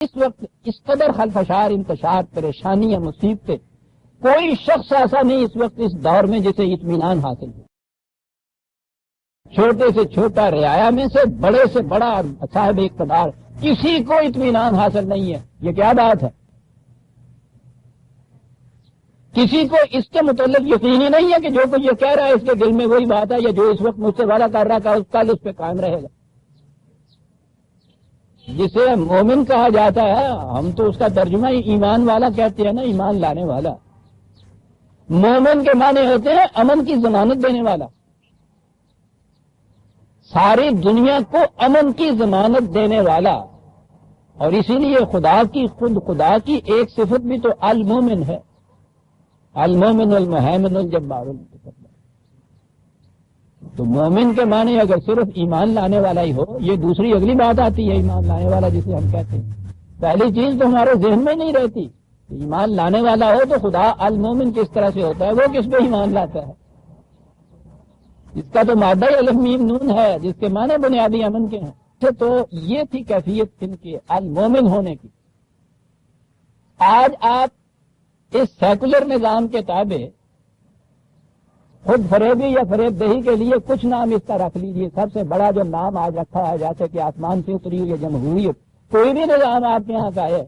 اس وقت اس قدر خلفشار انتشار پریشانی یا مصیبتیں، کوئی شخص ایسا نہیں اس وقت اس دور میں جسے اطمینان حاصل ہو. چھوٹے سے چھوٹا رعایا میں سے بڑا صاحب اقتدار، کسی کو اطمینان حاصل نہیں ہے. یہ کیا بات ہے؟ کسی کو اس کے متعلق یقین ہی نہیں ہے کہ جو کوئی یہ کہہ رہا ہے اس کے دل میں وہی بات ہے، یا جو اس وقت مجھ سے وعدہ کر رہا تھا کل اس پہ قائم رہے گا. جسے مومن کہا جاتا ہے، ہم تو اس کا ترجمہ ہی ایمان والا کہتے ہیں نا، ایمان لانے والا. مومن کے معنی ہوتے ہیں امن کی ضمانت دینے والا، ساری دنیا کو امن کی ضمانت دینے والا. اور اسی لیے خدا کی ایک صفت بھی تو المومن ہے، المومن المہیمن الجبار المتکبر. تو مومن کے معنی اگر صرف ایمان لانے والا ہی ہو، یہ دوسری اگلی بات آتی ہے ایمان لانے والا جسے ہم کہتے ہیں. پہلی چیز تو ہمارے ذہن میں نہیں رہتی. ایمان لانے والا ہو تو خدا المومن کس طرح سے ہوتا ہے، وہ کس پہ ایمان لاتا ہے؟ اس کا تو مادہ الف میم نون ہے جس کے معنی بنیادی امن کے ہیں. تو یہ تھی کیفیت ان کے المومن ہونے کی. آج آپ اس سیکولر نظام کے تابع خود فریبی یا فریب دہی کے لیے کچھ نام اس کا رکھ لیجیے. سب سے بڑا جو نام آج رکھا ہے جیسے کہ آسمان سے اتری ہوئی جمہوریت، کوئی بھی نظام آپ کے یہاں کا ہے،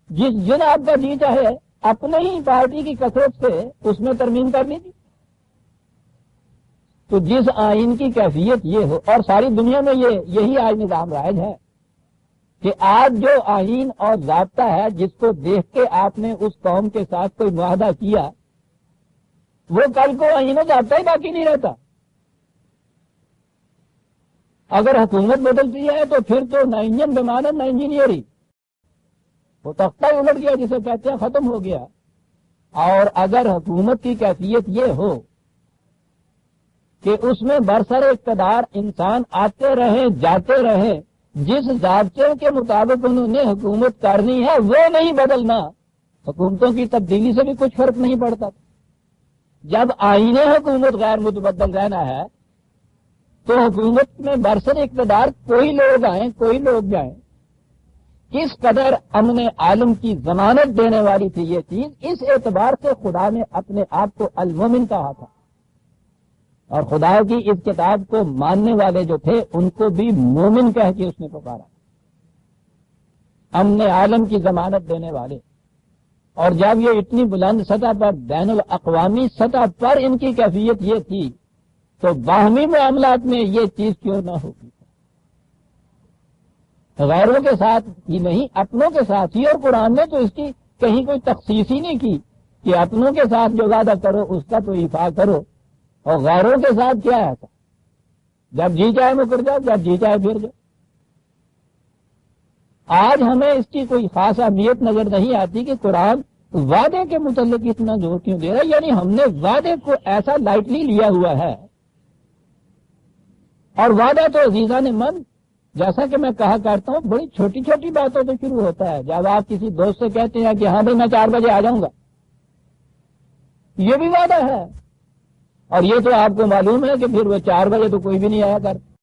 جن آپ کا جی چاہے اپنے ہی پارٹی کی کثرت سے اس میں ترمیم کر لیجیے. تو جس آئین کی کیفیت یہ ہو، اور ساری دنیا میں یہی آج نظام رائج ہے کہ آج جو آئین اور ضابطہ ہے جس کو دیکھ کے آپ نے اس قوم کے ساتھ کوئی معاہدہ کیا، وہ کل کو آئین و ضابطہ ہی باقی نہیں رہتا. اگر حکومت بدلتی ہے تو پھر تو نہ انجن بمانت نہ انجینئرنگ، وہ تختہ ہی الٹ گیا جسے کہتے ہیں، ختم ہو گیا. اور اگر حکومت کی کیفیت یہ ہو کہ اس میں برسر اقتدار انسان آتے رہے جاتے رہے، جس ضابطے کے مطابق انہوں نے حکومت کرنی ہے وہ نہیں بدلنا، حکومتوں کی تبدیلی سے بھی کچھ فرق نہیں پڑتا. جب آئین حکومت غیر متبدل رہنا ہے تو حکومت میں برسر اقتدار کوئی لوگ آئیں کوئی لوگ جائیں. کس قدر امن عالم کی ضمانت دینے والی تھی یہ چیز، اس اعتبار سے خدا نے اپنے آپ کو المومن کہا تھا. اور خدا کی اس کتاب کو ماننے والے جو تھے ان کو بھی مومن کہہ کے اس نے پکارا، امن عالم کی ضمانت دینے والے. اور جب یہ اتنی بلند سطح پر بین الاقوامی سطح پر ان کی کیفیت یہ تھی تو باہمی معاملات میں یہ چیز کیوں نہ ہوگی؟ غیروں کے ساتھ ہی نہیں، اپنوں کے ساتھ ہی. اور قرآن نے تو اس کی کہیں کوئی تخصیص ہی نہیں کی کہ اپنوں کے ساتھ جو وعدہ کرو اس کا تو ایفا کرو، اور غیروں کے ساتھ کیا ہے؟ جب جی چاہے مکر جاؤ، جب جی چاہے پھر جاؤ. آج ہمیں اس کی کوئی خاص اہمیت نظر نہیں آتی کہ قرآن وعدے کے متعلق اتنا زور کیوں دے رہا ہے. یعنی ہم نے وعدے کو ایسا لائٹلی لیا ہوا ہے. اور وعدہ تو عزیزان من، جیسا کہ میں کہا کرتا ہوں، بڑی چھوٹی چھوٹی باتوں سے شروع ہوتا ہے. جب آپ کسی دوست سے کہتے ہیں کہ ہاں بھائی میں 4 بجے آ جاؤں گا، یہ بھی وعدہ ہے. اور یہ تو آپ کو معلوم ہے کہ پھر وہ 4 بجے تو کوئی بھی نہیں آیا کرتا.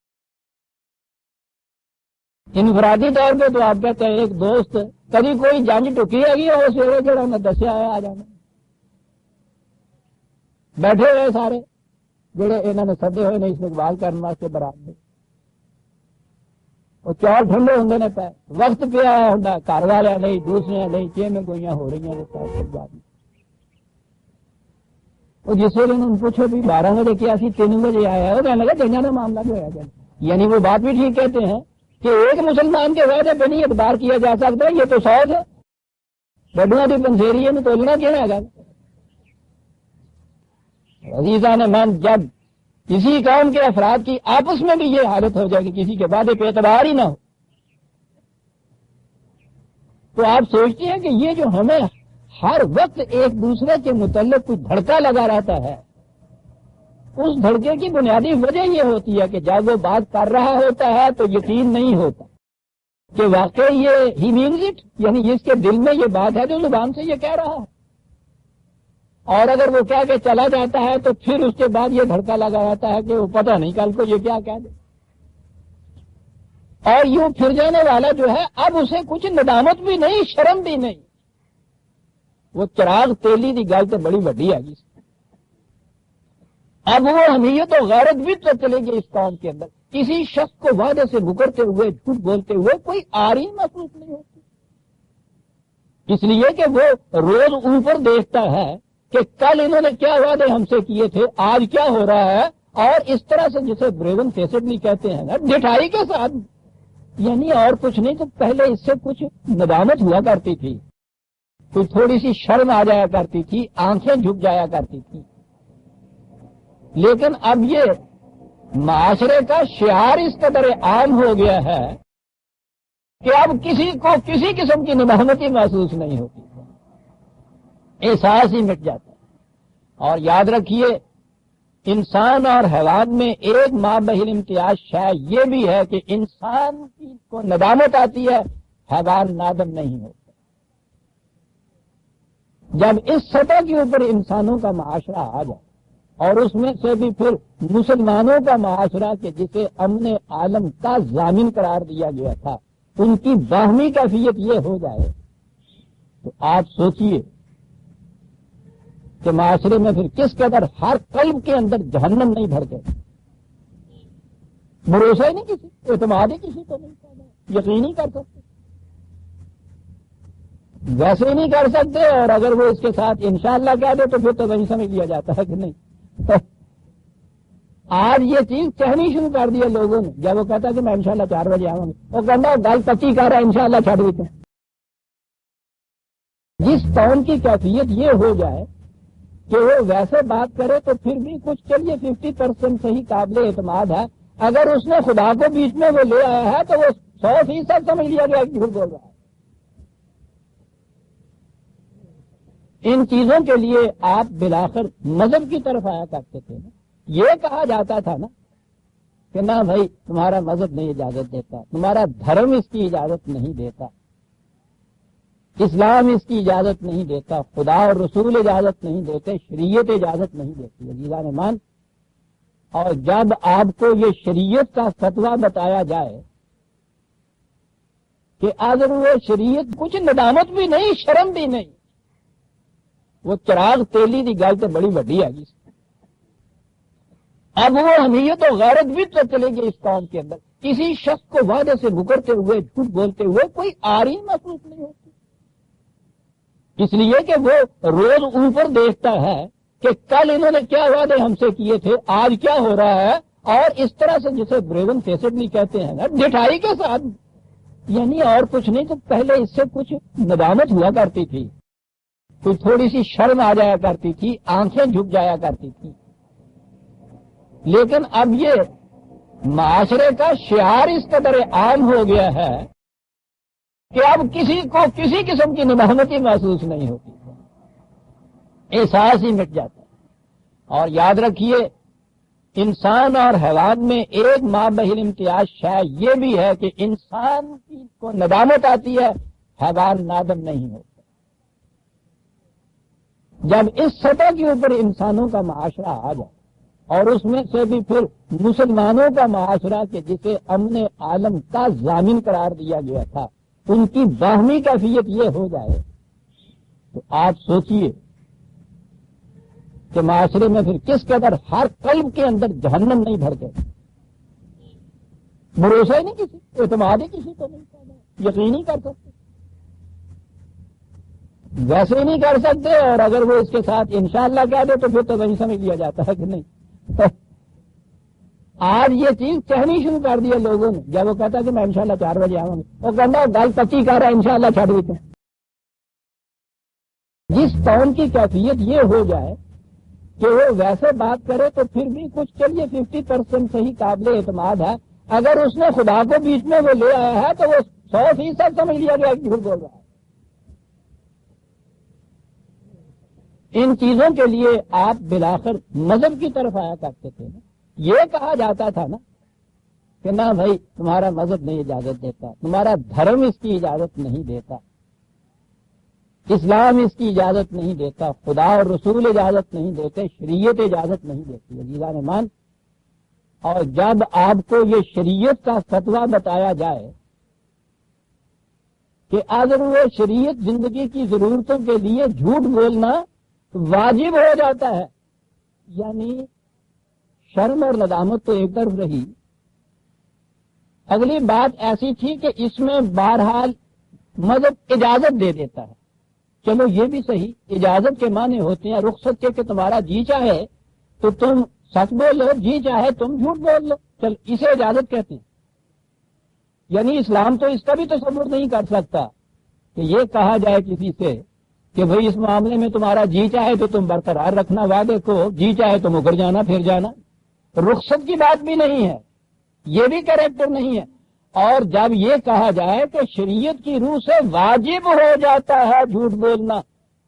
انفرادی طور پہ تو آپ کہتے ہیں ایک دوست کبھی کوئی جنج ٹکی ہے گی اور سویرے جڑا میں دسیا ہے آ جانا، بیٹھے ہوئے سارے جڑے انہوں نے سدے ہوئے نہیں استقبال کرنے واسطے برابر، اور 4 ٹھنڈے ہوں نے پہ وقت پہ آیا ہوں، گھر والے نہیں، دوسرے نہیں، چین گوئیاں ہو رہی ہیں. وہ جس ویلے انہوں نے پوچھو بھی 12 بجے کیا سی 3 بجے آیا ہے، وہ کہنے لگا جنیا کا معاملہ جو ہے. یعنی وہ بات بھی ٹھیک کہتے ہیں کہ ایک مسلمان کے وعدے پہ نہیں اعتبار کیا جا سکتا، یہ تو 100 ہے. بڈوا کی پنسیری میں تولنا کیا ہے گا. عزیزان من، جب کسی قوم کے افراد کی آپس میں بھی یہ حالت ہو جائے کہ کسی کے وعدے پہ اعتبار ہی نہ ہو، تو آپ سوچتے ہیں کہ یہ جو ہمیں ہر وقت ایک دوسرے کے متعلق کوئی دھڑکا لگا رہتا ہے، اس دھڑکے کی بنیادی وجہ یہ ہوتی ہے کہ جب وہ بات کر رہا ہوتا ہے تو یقین نہیں ہوتا کہ واقعی یہ ہی مینز اٹ، یعنی اس کے دل میں یہ بات ہے جو زبان سے یہ کہہ رہا ہے. اور اگر وہ کہہ کے چلا جاتا ہے تو پھر اس کے بعد یہ دھڑکا لگا رہتا ہے کہ وہ پتہ نہیں کل کو یہ کیا کہہ دے. اور یوں پھر جانے والا جو ہے اب اسے کچھ ندامت بھی نہیں، شرم بھی نہیں. وہ چراغ تیلی دی گل تو بڑی وڈی آ گئی. اب وہ حمیت و غیرت بھی تو چلے گی اس قوم کے اندر. کسی شخص کو وعدے سے مکرتے ہوئے، جھوٹ بولتے ہوئے کوئی آری محسوس نہیں ہوتی، اس لیے کہ وہ روز اوپر دیکھتا ہے کہ کل انہوں نے کیا وعدے ہم سے کیے تھے، آج کیا ہو رہا ہے. اور اس طرح سے جسے بریون فیسڈلی کہتے ہیں نا، ڈٹھائی کے ساتھ، یعنی اور کچھ نہیں. تو پہلے اس سے کچھ ندامت ہوا کرتی تھی، کوئی تھوڑی سی شرم آ جایا کرتی تھی، آنکھیں جھک جایا کرتی تھی. لیکن اب یہ معاشرے کا شعار اس قدر عام ہو گیا ہے کہ اب کسی کو کسی قسم کی ندامت ہی محسوس نہیں ہوتی، احساس ہی مٹ جاتا ہے. اور یاد رکھیے، انسان اور حیوان میں ایک مابہل امتیاز شاید یہ بھی ہے کہ انسان کو ندامت آتی ہے، حیوان نادم نہیں ہوتا. جب اس سطح کے اوپر انسانوں کا معاشرہ آ جائے، اور اس میں سے بھی پھر مسلمانوں کا معاشرہ کہ جسے امن عالم کا ضامن قرار دیا گیا تھا، ان کی باہمی کیفیت یہ ہو جائے، تو آپ سوچئے کہ معاشرے میں پھر کس قدر ہر قلب کے اندر جہنم نہیں بھر گئے. بھروسہ ہی نہیں کسی، اعتماد ہی کسی کو نہیں کرنا، یقین ہی کر سکتے، ویسے ہی نہیں کر سکتے. اور اگر وہ اس کے ساتھ انشاءاللہ کہہ دے تو پھر تو وہی سمجھ لیا جاتا ہے کہ نہیں. آج یہ چیز کہنی شروع کر دی ہے لوگوں نے. جب وہ کہتا ہے کہ میں انشاءاللہ 4 بجے آؤں گا، وہ کہنا گل پچی کر رہا ہے، انشاءاللہ چھڑ دیتے ہیں. جس قوم کی کیفیت یہ ہو جائے کہ وہ ویسے بات کرے تو پھر بھی کچھ چلیے 50% صحیح قابل اعتماد ہے، اگر اس نے خدا کو بیچ میں وہ لے آیا ہے تو وہ 100% سمجھ لیا گیا کہ جھوٹ بول رہا ہے. ان چیزوں کے لیے آپ بلاخر مذہب کی طرف آیا کرتے تھے نا. یہ کہا جاتا تھا نا کہ نہ بھائی تمہارا مذہب نہیں اجازت دیتا، تمہارا دھرم اس کی اجازت نہیں دیتا، اسلام اس کی اجازت نہیں دیتا، خدا اور رسول اجازت نہیں دیتے، شریعت اجازت نہیں دیتی. عزیزان ایمان، اور جب آپ کو یہ شریعت کا فتویٰ بتایا جائے کہ اگر وہ شریعت کچھ ندامت بھی نہیں، شرم بھی نہیں، وہ چراغ تیلی دی گل تو بڑی وڈی آ گئی. اب وہ حمیت و غیرت بھی تو چلے گی اس قوم کے اندر. کسی شخص کو وعدے سے مکرتے ہوئے، جھوٹ بولتے ہوئے کوئی آری محسوس نہیں ہوتی، اس لیے کہ وہ روز اوپر دیکھتا ہے کہ کل انہوں نے کیا وعدے ہم سے کیے تھے، آج کیا ہو رہا ہے. اور اس طرح سے جسے بریون فیسڈلی کہتے ہیں نا، ڈٹھائی کے ساتھ، یعنی اور کچھ نہیں. تو پہلے اس سے کچھ ندامت ہوا کرتی تھی، کوئی تھوڑی سی شرم آ جایا کرتی تھی، آنکھیں جھک جایا کرتی تھی. لیکن اب یہ معاشرے کا شعار اس قدر عام ہو گیا ہے کہ اب کسی کو کسی قسم کی ندامت ہی محسوس نہیں ہوتی، احساس ہی مٹ جاتا ہے. اور یاد رکھیے، انسان اور حیوان میں ایک مابہل امتیاز شاید یہ بھی ہے کہ انسان کو ندامت آتی ہے، حیوان نادم نہیں ہوتا. جب اس سطح کے اوپر انسانوں کا معاشرہ آ جائے، اور اس میں سے بھی پھر مسلمانوں کا معاشرہ کہ جسے امن عالم کا ضامن قرار دیا گیا تھا، ان کی باہمی کیفیت یہ ہو جائے، تو آپ سوچئے کہ معاشرے میں پھر کس قدر ہر قلب کے اندر جہنم نہیں بھر گئے. بھروسہ ہی نہیں کسی، اعتماد ہی کسی کو نہیں کرنا، یقین ہی کر سکتے، ویسے ہی نہیں کر سکتے. اور اگر وہ اس کے ساتھ انشاءاللہ کہہ دے تو پھر تو وہی سمجھ لیا جاتا ہے کہ نہیں. آج یہ چیز کہنی شروع کر دی ہے لوگوں نے. جب وہ کہتا ہے کہ میں انشاءاللہ 4 بجے آؤں گا، وہ کہنا گل پچی کر رہا ہے، انشاءاللہ چھڑ دیتے ہیں. جس قوم کی کیفیت یہ ہو جائے کہ وہ ویسے بات کرے تو پھر بھی کچھ چلیے 50% صحیح قابل اعتماد ہے، اگر اس نے خدا کو بیچ میں وہ لے آیا ہے تو وہ 100% سمجھ لیا گیا کہ جھوٹ بول رہا ہے. ان چیزوں کے لیے آپ بلاخر مذہب کی طرف آیا کرتے تھے نا. یہ کہا جاتا تھا نا کہ نہ بھائی تمہارا مذہب نہیں اجازت دیتا، تمہارا دھرم اس کی اجازت نہیں دیتا، اسلام اس کی اجازت نہیں دیتا، خدا اور رسول اجازت نہیں دیتے، شریعت اجازت نہیں دیتی. عزیزان ایمان، اور جب آپ کو یہ شریعت کا فتویٰ بتایا جائے کہ اگر وہ شریعت زندگی کی ضرورتوں کے لیے جھوٹ بولنا واجب ہو جاتا ہے، یعنی شرم اور ندامت تو ایک طرف رہی، اگلی بات ایسی تھی کہ اس میں بہرحال مذہب اجازت دے دیتا ہے. چلو یہ بھی صحیح، اجازت کے معنی ہوتے ہیں رخصت کے کہ تمہارا جی چاہے تو تم سچ بولو، جی چاہے تم جھوٹ بول لو، چل اسے اجازت کہتے ہیں. یعنی اسلام تو اس کا بھی تصور نہیں کر سکتا کہ یہ کہا جائے کسی سے کہ بھئی اس معاملے میں تمہارا جی چاہے تو تم برقرار رکھنا وعدے کو، جی چاہے تو مکر جانا پھر جانا. رخصت کی بات بھی نہیں ہے، یہ بھی کریکٹر نہیں ہے. اور جب یہ کہا جائے کہ شریعت کی روح سے واجب ہو جاتا ہے جھوٹ بولنا،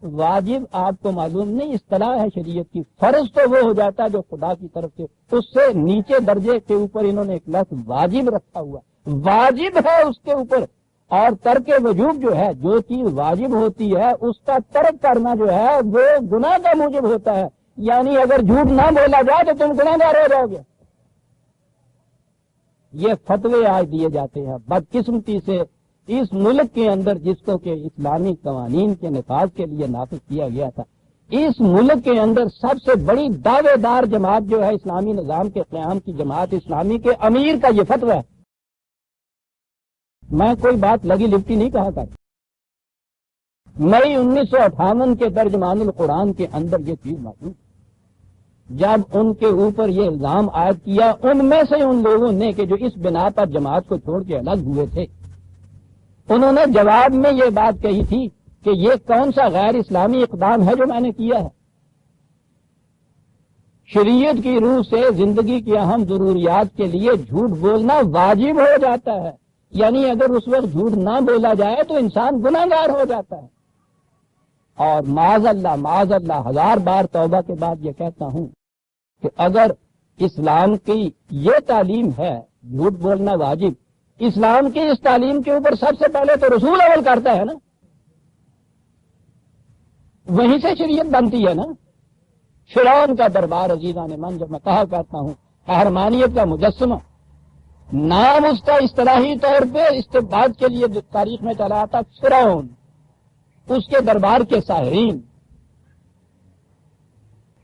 واجب آپ کو معلوم نہیں اصطلاح ہے شریعت کی، فرض تو وہ ہو جاتا ہے جو خدا کی طرف سے، اس سے نیچے درجے کے اوپر انہوں نے ایک لفظ واجب رکھا ہوا، واجب ہے اس کے اوپر. اور ترک وجوب جو ہے، جو چیز واجب ہوتی ہے اس کا ترک کرنا جو ہے وہ گناہ کا موجب ہوتا ہے. یعنی اگر جھوٹ نہ بولا جائے تو تم گناہ گار ہو جاؤ گے. یہ فتوے آج دیے جاتے ہیں بدقسمتی سے اس ملک کے اندر، جس کو کہ اسلامی قوانین کے نفاذ کے لیے نافذ کیا گیا تھا. اس ملک کے اندر سب سے بڑی دعوے دار جماعت جو ہے اسلامی نظام کے قیام کی جماعت اسلامی کے امیر کا یہ فتویٰ ہے. میں کوئی بات لگی لپٹی نہیں کہا کرتا. مئی 1958 کے ترجمان القرآن کے اندر یہ چیز موجود، جب ان کے اوپر یہ الزام عائد کیا ان میں سے ان لوگوں نے کہ جو اس بنا پر جماعت کو چھوڑ کے الگ ہوئے تھے، انہوں نے جواب میں یہ بات کہی تھی کہ یہ کون سا غیر اسلامی اقدام ہے جو میں نے کیا ہے. شریعت کی روح سے زندگی کی اہم ضروریات کے لیے جھوٹ بولنا واجب ہو جاتا ہے. یعنی اگر اس وقت جھوٹ نہ بولا جائے تو انسان گناہ گار ہو جاتا ہے. اور معاذ اللہ ہزار بار توبہ کے بعد یہ کہتا ہوں کہ اگر اسلام کی یہ تعلیم ہے جھوٹ بولنا واجب، اسلام کی اس تعلیم کے اوپر سب سے پہلے تو رسول عمل کرتا ہے نا، وہیں سے شریعت بنتی ہے نا. فرعون کا دربار عزیزان من، جب میں کہا کرتا ہوں قہرمانیت کا مجسمہ، نام اس کا اصطلاحی طور پہ استبداد کے لیے تاریخ میں چلا آتا فرعون، اس کے دربار کے ساحرین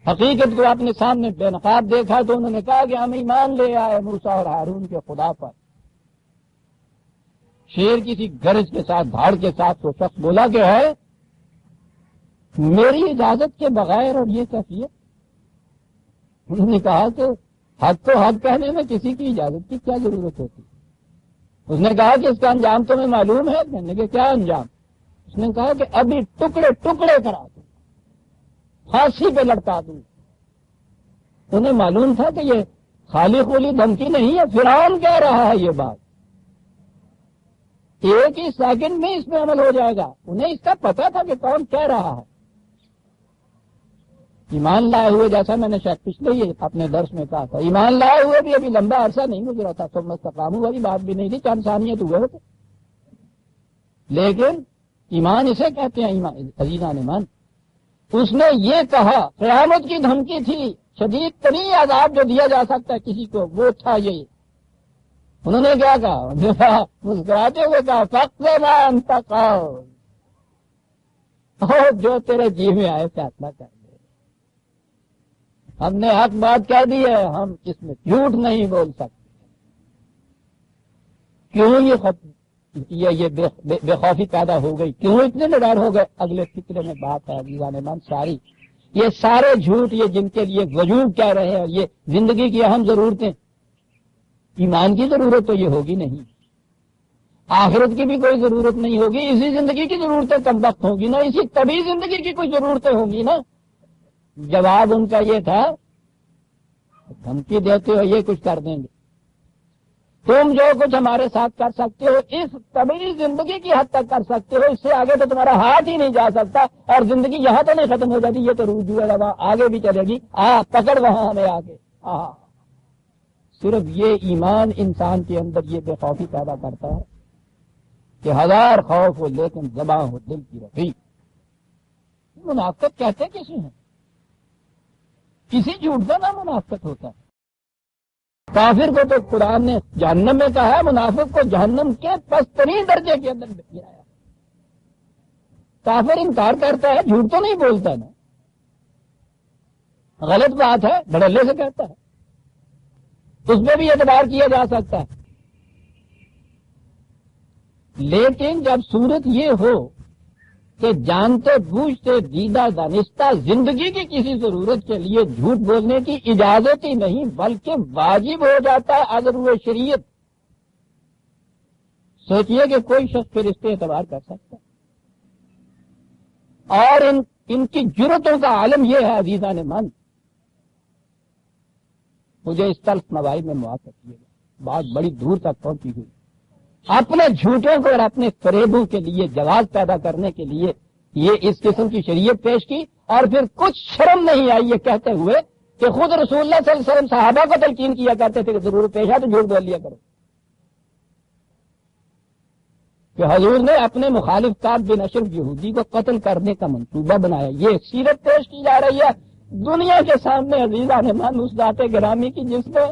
حقیقت کو اپنے سامنے بے نقاب دیکھا تو انہوں نے کہا کہ ہم ایمان لے آئے موسیٰ اور ہارون کے خدا پر. شیر کسی گرج کے ساتھ دھاڑ کے ساتھ وہ شخص بولا کہ ہے میری اجازت کے بغیر، اور یہ کیفیت. انہوں نے کہا کہ حق تو حق کہنے میں کسی کی اجازت کی کیا ضرورت ہوتی. اس نے کہا کہ اس کا انجام تمہیں معلوم ہے. میں نے کہا کیا انجام؟ اس نے کہا کہ ابھی ٹکڑے ٹکڑے کرا دوں، پھانسی پہ لٹکا دوں. انہیں معلوم تھا کہ یہ خالی خولی دھمکی نہیں ہے، فرعون کہہ رہا ہے یہ بات، ایک ہی سیکنڈ میں اس میں عمل ہو جائے گا. انہیں اس کا پتا تھا کہ کون کہہ رہا ہے. ایمان لائے ہوئے، جیسا میں نے شاید پچھلے ہی اپنے درس میں کہا تھا، ایمان لائے ہوئے بھی ابھی لمبا عرصہ نہیں گزرا تھا، تو مستقاموں والی بات بھی نہیں تھی، چند ثانیت ہوئے ہوتے. لیکن ایمان اسے کہتے ہیں عزیزان ایمان. اس نے یہ کہا، قیامت کی دھمکی تھی، شدید ترین عذاب جو دیا جا سکتا ہے کسی کو وہ تھا یہ. انہوں نے کیا کہا؟ مسکراتے ہوئے کہا فَقْضِ مَا أَنْتَ قَاضٍ، جو تیرے جی میں آئے فیصلہ کر دے. ہم نے حق بات کہہ دی ہے، ہم اس میں جھوٹ نہیں بول سکتے. کیوں یہ بے خوفی پیدا ہو گئی؟ کیوں اتنے نڈر ہو گئے؟ اگلے فکرے میں بات ہے عزیزان من ساری. یہ سارے جھوٹ، یہ جن کے لیے وجود کہہ رہے ہیں، یہ زندگی کی اہم ضرورتیں، ایمان کی ضرورت تو یہ ہوگی نہیں، آخرت کی بھی کوئی ضرورت نہیں ہوگی، اسی زندگی کی ضرورتیں کم وقت ہوگی نا، اسی طبی زندگی کی کوئی ضرورتیں ہوں گی نا. جواب ان کا یہ تھا دھمکی دیتے ہو یہ کچھ کر دیں گے، تم جو کچھ ہمارے ساتھ کر سکتے ہو اس طبی زندگی کی حد تک کر سکتے ہو، اس سے آگے تو تمہارا ہاتھ ہی نہیں جا سکتا، اور زندگی یہاں تو نہیں ختم ہو جاتی، یہ تو رجوع ہے، وہاں آگے بھی چلے گی. پکڑ وہاں ہمیں آگے. صرف یہ ایمان انسان کے اندر یہ بے خوفی پیدا کرتا ہے کہ ہزار خوف ہو لیکن زباں ہو دل کی رفیق. منافقت کہتے کسی ہیں؟ کسی جھوٹ کا نام منافقت ہوتا ہے. کافر کو تو قرآن نے جہنم میں کہا ہے، منافق کو جہنم کے پسترین درجے کے اندر گرایا۔ کافر انکار کرتا ہے، جھوٹ تو نہیں بولتا نا، غلط بات ہے دھڑلے سے کہتا ہے، اس پہ بھی اعتبار کیا جا سکتا ہے۔ لیکن جب صورت یہ ہو کہ جانتے بوجھتے دیدہ دانستہ زندگی کی کسی ضرورت کے لیے جھوٹ بولنے کی اجازت ہی نہیں بلکہ واجب ہو جاتا ہے اگر وہ شریعت، سوچئے کہ کوئی شخص پھر اس پہ اعتبار کر سکتا ہے۔ اور ان کی جرتوں کا عالم یہ ہے عزیزان من، مجھے اس تلخ نوائی میں معاف کیجیے گا، بات بڑی دور تک پہنچی ہوئی، اپنے جھوٹوں کو اور اپنے فریبوں کے لیے جواز پیدا کرنے کے لیے یہ اس قسم کی شریعت پیش کی، اور پھر کچھ شرم نہیں آئی یہ کہتے ہوئے کہ خود رسول اللہ صلی اللہ علیہ وسلم صحابہ کو تلقین کیا کرتے تھے کہ ضرورت پیش ہے تو جھوٹ بول لیا کرو، کہ حضور نے اپنے مخالف کعب بن اشرف یہودی کو قتل کرنے کا منصوبہ بنایا۔ یہ سیرت پیش کی جا رہی ہے دنیا کے سامنے عزیزان من، اس ذات گرامی کی جس نے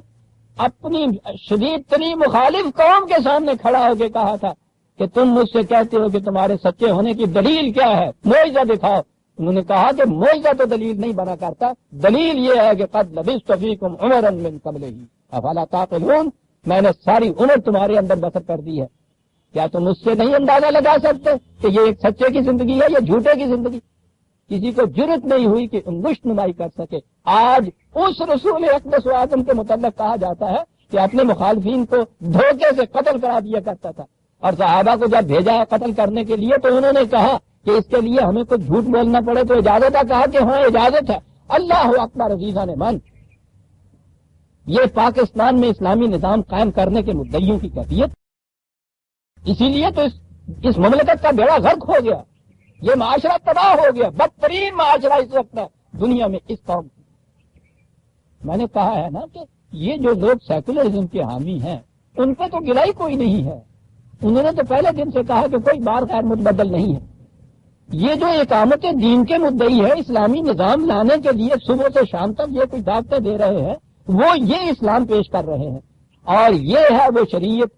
اپنی شدید ترین مخالف قوم کے سامنے کھڑا ہو کے کہا تھا کہ تم مجھ سے کہتے ہو کہ تمہارے سچے ہونے کی دلیل کیا ہے، معجزہ دکھاؤ۔ انہوں نے کہا کہ معجزہ تو دلیل نہیں بنا کرتا، دلیل یہ ہے کہ قد لبثت فیکم عمرا من قبلہ افلا تعقلون، میں نے ساری عمر تمہارے اندر بسر کر دی ہے، کیا تم اس سے نہیں اندازہ لگا سکتے کہ یہ ایک سچے کی زندگی ہے یا جھوٹے کی زندگی؟ کسی کو جرت نہیں ہوئی کہ انگشت نمائی کر سکے۔ آج اس رسول اقدس و اعظم کے متعلق کہا جاتا ہے کہ اپنے مخالفین کو دھوکے سے قتل کرا دیا کرتا تھا، اور صحابہ کو جب بھیجا ہے قتل کرنے کے لیے تو انہوں نے کہا کہ اس کے لیے ہمیں کچھ جھوٹ بولنا پڑے تو اجازت ہے، کہا کہ ہاں اجازت ہے۔ اللہ اکبر عزیزان من، یہ پاکستان میں اسلامی نظام قائم کرنے کے مدعیوں کی کیفیت، اسی لیے تو اس مملکت کا بیڑا غرق ہو گیا، یہ معاشرہ تباہ ہو گیا، بدترین معاشرہ اس وقت ہے دنیا میں اس قوم کی۔ میں نے کہا ہے نا کہ یہ جو لوگ سیکولرزم کے حامی ہیں ان پہ تو گرائی کوئی نہیں ہے، انہوں نے تو پہلے دن سے کہا کہ کوئی بار غیر متبدل نہیں ہے۔ یہ جو اقامت دین کے مدعی ہے، اسلامی نظام لانے کے لیے صبح سے شام تک یہ کوئی دعوتیں دے رہے ہیں، وہ یہ اسلام پیش کر رہے ہیں، اور یہ ہے وہ شریعت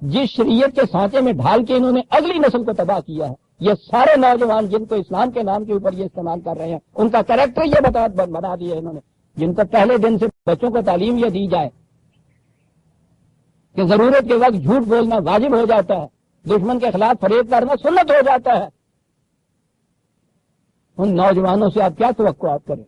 جس شریعت کے سانچے میں ڈھال کے انہوں نے اگلی نسل کو تباہ کیا ہے۔ یہ سارے نوجوان جن کو اسلام کے نام کے اوپر یہ استعمال کر رہے ہیں، ان کا کریکٹر یہ بنا دیا انہوں نے، جن کو پہلے دن سے بچوں کو تعلیم یہ دی جائے کہ ضرورت کے وقت جھوٹ بولنا واجب ہو جاتا ہے، دشمن کے خلاف فریب کرنا سنت ہو جاتا ہے، ان نوجوانوں سے آپ کیا توقعات کریں؟